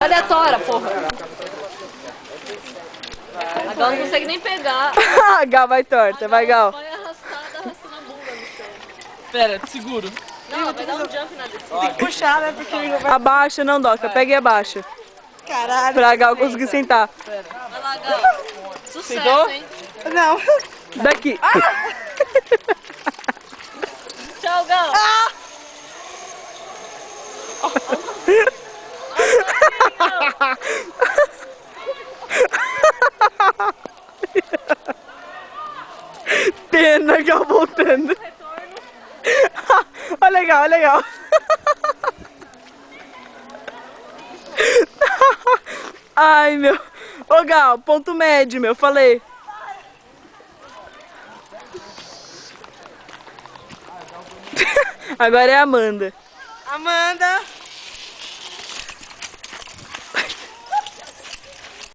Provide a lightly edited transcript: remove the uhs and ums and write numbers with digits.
Cadê a tora, porra? A Gal não consegue nem pegar. Gal vai torta, vai Gal. Vai arrastada, arrastando a bunda no chão. Pera, te seguro. Não, ela vai dar um jump na descida. Tem que puxar, né? Porque ele não vai... Abaixa, não, Doca. Pega e abaixa. Caralho. Pra Gal conseguir sentar. Vai lá, Gal. Sucesso, Sentou? hein? Não. Daqui. Tchau, Gal. Pena, Gal voltando. Olha legal, olha legal. Ai, meu. Ô, Gal, ponto médio, meu. Falei. Vai. Agora é a Amanda. Amanda.